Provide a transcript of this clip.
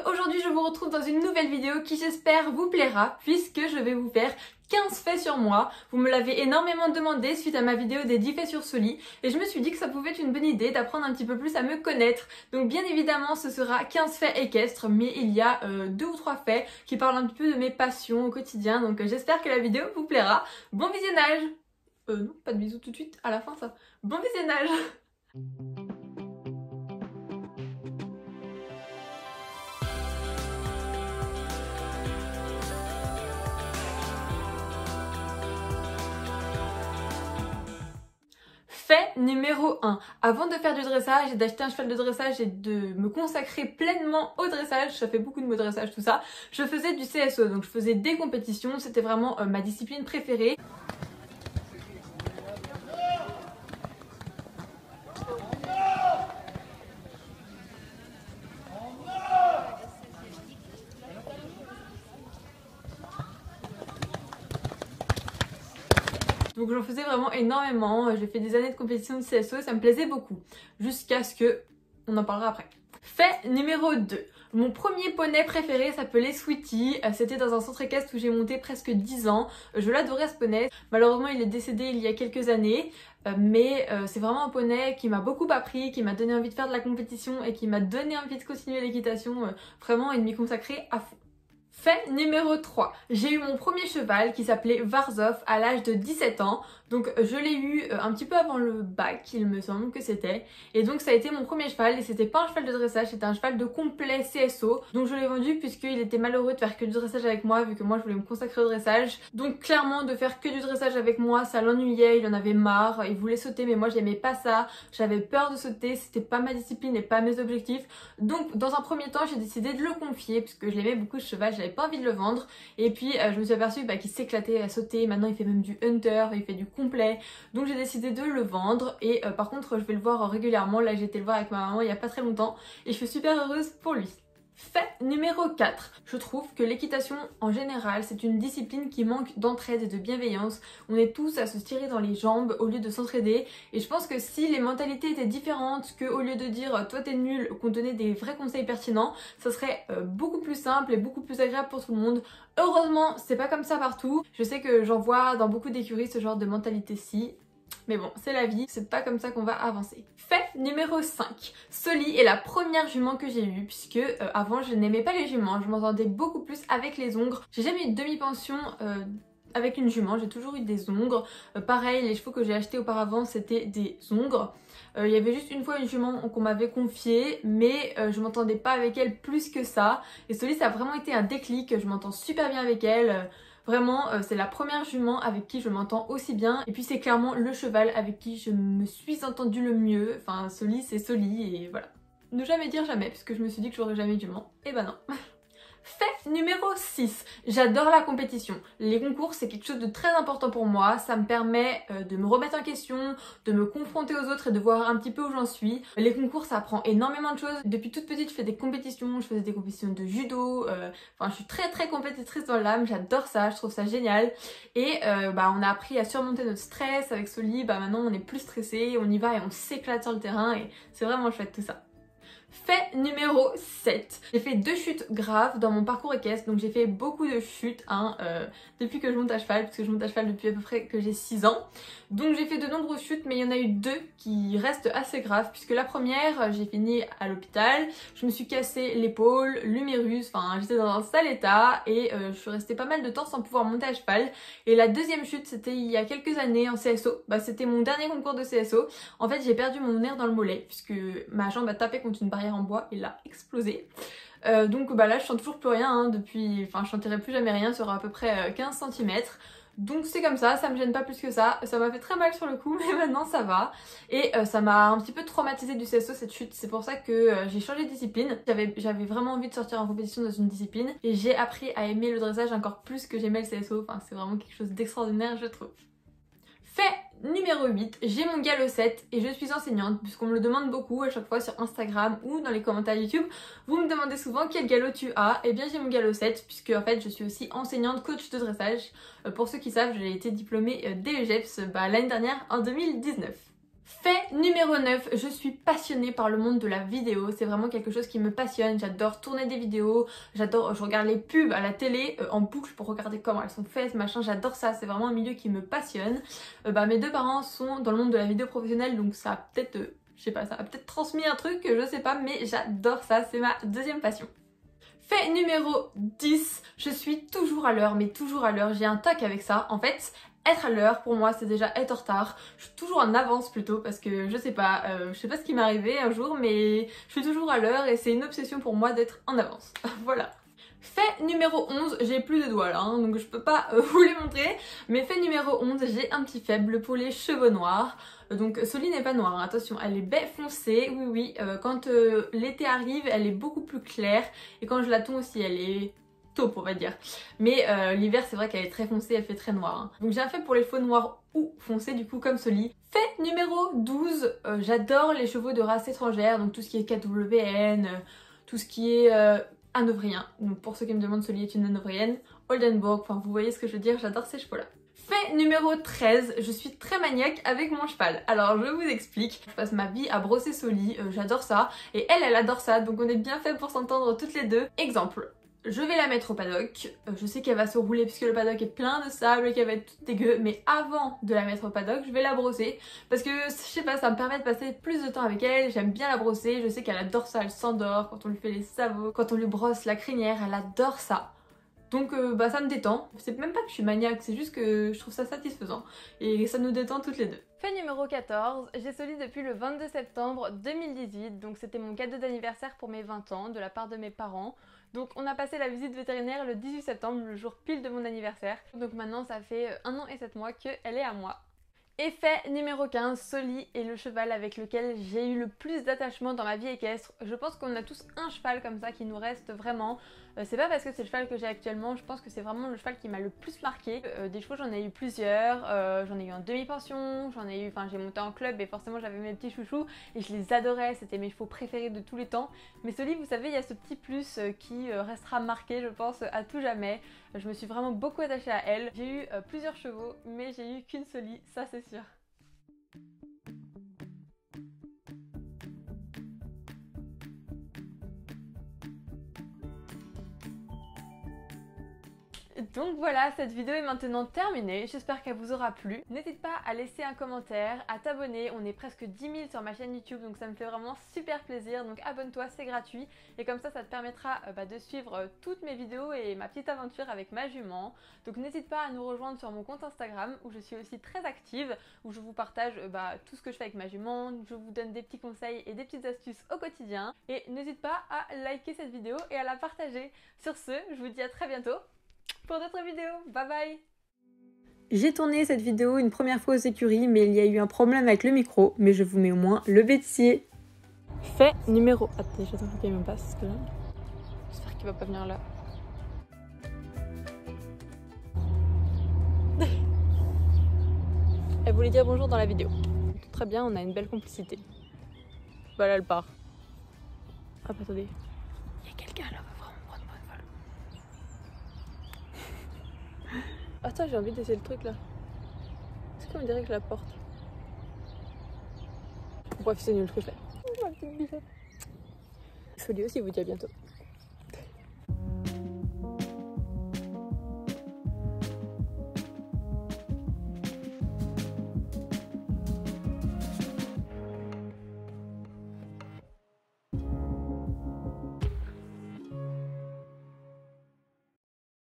aujourd'hui je vous retrouve dans une nouvelle vidéo qui j'espère vous plaira puisque je vais vous faire 15 faits sur moi. Vous me l'avez énormément demandé suite à ma vidéo des 10 faits sur Sully et je me suis dit que ça pouvait être une bonne idée d'apprendre un petit peu plus à me connaître. Donc bien évidemment ce sera 15 faits équestres, mais il y a 2 ou 3 faits qui parlent un petit peu de mes passions au quotidien, donc j'espère que la vidéo vous plaira. Bon visionnage. Non, pas de bisous tout de suite, à la fin ça. Bon visionnage. Fait numéro 1. Avant de faire du dressage et d'acheter un cheval de dressage et de me consacrer pleinement au dressage, ça fait beaucoup de mots dressage tout ça, je faisais du CSO, donc je faisais des compétitions, c'était vraiment ma discipline préférée. Donc j'en faisais vraiment énormément, j'ai fait des années de compétition de CSO et ça me plaisait beaucoup. Jusqu'à ce que... on en parlera après. Fait numéro 2. Mon premier poney préféré s'appelait Sweetie, c'était dans un centre équestre où j'ai monté presque 10 ans. Je l'adorais ce poney, malheureusement il est décédé il y a quelques années. Mais c'est vraiment un poney qui m'a beaucoup appris, qui m'a donné envie de faire de la compétition et qui m'a donné envie de continuer l'équitation vraiment et de m'y consacrer à fond. Fait numéro 3. J'ai eu mon premier cheval qui s'appelait Varzov à l'âge de 17 ans. Donc je l'ai eu un petit peu avant le bac, il me semble que c'était. Et donc ça a été mon premier cheval et c'était pas un cheval de dressage, c'était un cheval de complet CSO. Donc je l'ai vendu puisqu'il était malheureux de faire que du dressage avec moi vu que moi je voulais me consacrer au dressage. Donc clairement de faire que du dressage avec moi ça l'ennuyait, il en avait marre, il voulait sauter mais moi j'aimais pas ça. J'avais peur de sauter, c'était pas ma discipline et pas mes objectifs. Donc dans un premier temps j'ai décidé de le confier puisque je l'aimais beaucoup ce cheval, j'avais pas envie de le vendre. Et puis je me suis aperçue qu'il s'éclatait à sauter, maintenant il fait même du hunter, il fait du complet, donc j'ai décidé de le vendre et par contre je vais le voir régulièrement. Là j'ai été le voir avec ma maman il y a pas très longtemps et je suis super heureuse pour lui. Fait numéro 4. Je trouve que l'équitation en général c'est une discipline qui manque d'entraide et de bienveillance. On est tous à se tirer dans les jambes au lieu de s'entraider et je pense que si les mentalités étaient différentes, que au lieu de dire toi t'es nul, qu'on donnait des vrais conseils pertinents, ça serait beaucoup plus simple et beaucoup plus agréable pour tout le monde. Heureusement c'est pas comme ça partout. Je sais que j'en vois dans beaucoup d'écuries ce genre de mentalité-ci. Mais bon, c'est la vie, c'est pas comme ça qu'on va avancer. Fait numéro 5. Sully est la première jument que j'ai eue puisque avant je n'aimais pas les juments, je m'entendais beaucoup plus avec les ongres. J'ai jamais eu de demi-pension avec une jument, j'ai toujours eu des ongres. Pareil, les chevaux que j'ai achetés auparavant c'était des ongres. Il y avait juste une fois une jument qu'on m'avait confiée, mais je m'entendais pas avec elle plus que ça. Et Sully ça a vraiment été un déclic, je m'entends super bien avec elle. Vraiment, c'est la première jument avec qui je m'entends aussi bien. Et puis c'est clairement le cheval avec qui je me suis entendue le mieux. Enfin, Sully, c'est Sully et voilà. Ne jamais dire jamais, puisque je me suis dit que j'aurais jamais de jument. Et bah non. Fait numéro 6. J'adore la compétition. Les concours c'est quelque chose de très important pour moi. Ça me permet de me remettre en question, de me confronter aux autres et de voir un petit peu où j'en suis. Les concours ça apprend énormément de choses. Depuis toute petite je fais des compétitions, je faisais des compétitions de judo. Enfin je suis très compétitrice dans l'âme, j'adore ça, je trouve ça génial. Et on a appris à surmonter notre stress avec Sully. Maintenant on est plus stressé, on y va et on s'éclate sur le terrain et c'est vraiment chouette tout ça. Fait numéro 7. J'ai fait 2 chutes graves dans mon parcours équestre, donc j'ai fait beaucoup de chutes depuis que je monte à cheval, parce que je monte à cheval depuis à peu près que j'ai 6 ans. Donc j'ai fait de nombreuses chutes, mais il y en a eu 2 qui restent assez graves, puisque la première, j'ai fini à l'hôpital, je me suis cassé l'épaule, l'humérus, enfin j'étais dans un sale état et je suis restée pas mal de temps sans pouvoir monter à cheval. Et la deuxième chute, c'était il y a quelques années en CSO, c'était mon dernier concours de CSO. En fait j'ai perdu mon nerf dans le mollet, puisque ma jambe a tapé contre une barrière en bois et l'a explosé. Donc là je sens toujours plus rien depuis, enfin je sentirai plus jamais rien sur à peu près 15 cm. Donc c'est comme ça me gêne pas plus que ça. Ça m'a fait très mal sur le coup mais maintenant ça va. Et ça m'a un petit peu traumatisée du CSO cette chute. C'est pour ça que j'ai changé de discipline. J'avais vraiment envie de sortir en compétition dans une discipline. Et j'ai appris à aimer le dressage encore plus que j'aimais le CSO. Enfin c'est vraiment quelque chose d'extraordinaire je trouve. Fait numéro 8, j'ai mon galop 7 et je suis enseignante puisqu'on me le demande beaucoup à chaque fois sur Instagram ou dans les commentaires YouTube. Vous me demandez souvent quel galop tu as. Et bien j'ai mon galop 7 puisque en fait je suis aussi enseignante coach de dressage. Pour ceux qui savent, j'ai été diplômée DEGEPS l'année dernière en 2019. Fait numéro 9, je suis passionnée par le monde de la vidéo, c'est vraiment quelque chose qui me passionne, j'adore tourner des vidéos, je regarde les pubs à la télé en boucle pour regarder comment elles sont faites, machin, j'adore ça, c'est vraiment un milieu qui me passionne. Mes deux parents sont dans le monde de la vidéo professionnelle, donc ça a peut-être, je sais pas, ça a peut-être transmis un truc, je sais pas, mais j'adore ça, c'est ma deuxième passion. Fait numéro 10, je suis toujours à l'heure, mais toujours à l'heure, j'ai un toc avec ça. En fait, être à l'heure pour moi c'est déjà être en retard. Je suis toujours en avance plutôt parce que je sais pas ce qui m'est arrivé un jour, mais je suis toujours à l'heure et c'est une obsession pour moi d'être en avance. Voilà. Fait numéro 11, j'ai plus de doigts là, hein, donc je peux pas vous les montrer. Mais fait numéro 11, j'ai un petit faible pour les cheveux noirs. Donc Solie n'est pas noire, hein, attention, elle est baie foncée, oui, quand l'été arrive, elle est beaucoup plus claire. Et quand je la tonds aussi, elle est taupe, on va dire. Mais l'hiver, c'est vrai qu'elle est très foncée, elle fait très noire. Hein. Donc j'ai un fait pour les cheveux noirs ou foncés, du coup, comme Solie. Fait numéro 12, j'adore les cheveux de race étrangère, donc tout ce qui est KWN, tout ce qui est hanovrienne. Donc pour ceux qui me demandent, Solie est une hanovrienne. Oldenburg, enfin vous voyez ce que je veux dire, j'adore ces cheveux-là. Fait numéro 13, je suis très maniaque avec mon cheval. Alors je vous explique, je passe ma vie à brosser Solie, j'adore ça. Et elle adore ça, donc on est bien fait pour s'entendre toutes les deux. Exemple, je vais la mettre au paddock, je sais qu'elle va se rouler puisque le paddock est plein de sable et qu'elle va être toute dégueu, mais avant de la mettre au paddock, je vais la brosser parce que je sais pas, ça me permet de passer plus de temps avec elle, j'aime bien la brosser, je sais qu'elle adore ça, elle s'endort quand on lui fait les sabots, quand on lui brosse la crinière, elle adore ça. Donc ça me détend, c'est même pas que je suis maniaque, c'est juste que je trouve ça satisfaisant et ça nous détend toutes les deux. Fait numéro 14, j'ai Solie depuis le 22 septembre 2018, donc c'était mon cadeau d'anniversaire pour mes 20 ans de la part de mes parents. Donc on a passé la visite vétérinaire le 18 septembre, le jour pile de mon anniversaire. Donc maintenant ça fait 1 an et 7 mois qu'elle est à moi. Et fait numéro 15, Solie est le cheval avec lequel j'ai eu le plus d'attachement dans ma vie équestre. Je pense qu'on a tous un cheval comme ça qui nous reste vraiment. C'est pas parce que c'est le cheval que j'ai actuellement, je pense que c'est vraiment le cheval qui m'a le plus marqué. Des chevaux j'en ai eu plusieurs, j'en ai eu en demi-pension, j'ai monté en club et forcément j'avais mes petits chouchous et je les adorais, c'était mes chevaux préférés de tous les temps. Mais Solie, vous savez, il y a ce petit plus qui restera marqué je pense à tout jamais. Je me suis vraiment beaucoup attachée à elle. J'ai eu plusieurs chevaux mais j'ai eu qu'une Solie, ça c'est sûr. Donc voilà, cette vidéo est maintenant terminée, j'espère qu'elle vous aura plu. N'hésite pas à laisser un commentaire, à t'abonner, on est presque 10 000 sur ma chaîne YouTube donc ça me fait vraiment super plaisir, donc abonne-toi, c'est gratuit et comme ça te permettra de suivre toutes mes vidéos et ma petite aventure avec ma jument. Donc n'hésite pas à nous rejoindre sur mon compte Instagram où je suis aussi très active, où je vous partage tout ce que je fais avec ma jument, je vous donne des petits conseils et des petites astuces au quotidien et n'hésite pas à liker cette vidéo et à la partager. Sur ce, je vous dis à très bientôt pour d'autres vidéos. Bye bye. J'ai tourné cette vidéo une première fois aux écuries, mais il y a eu un problème avec le micro, mais je vous mets au moins le bêtisier. Fait numéro... Attends, j'attends que le camion passe, parce que là... J'espère qu'il va pas venir là. Elle voulait dire bonjour dans la vidéo. Très bien, on a une belle complicité. Bah là, elle part. Hop, attendez. Il y a quelqu'un là. Attends, j'ai envie d'essayer le truc là. Est-ce qu'on dirait que je la porte? Bref, c'est nul ce que je fais. Oh, ma petite bichette. Solie aussi vous dit à bientôt.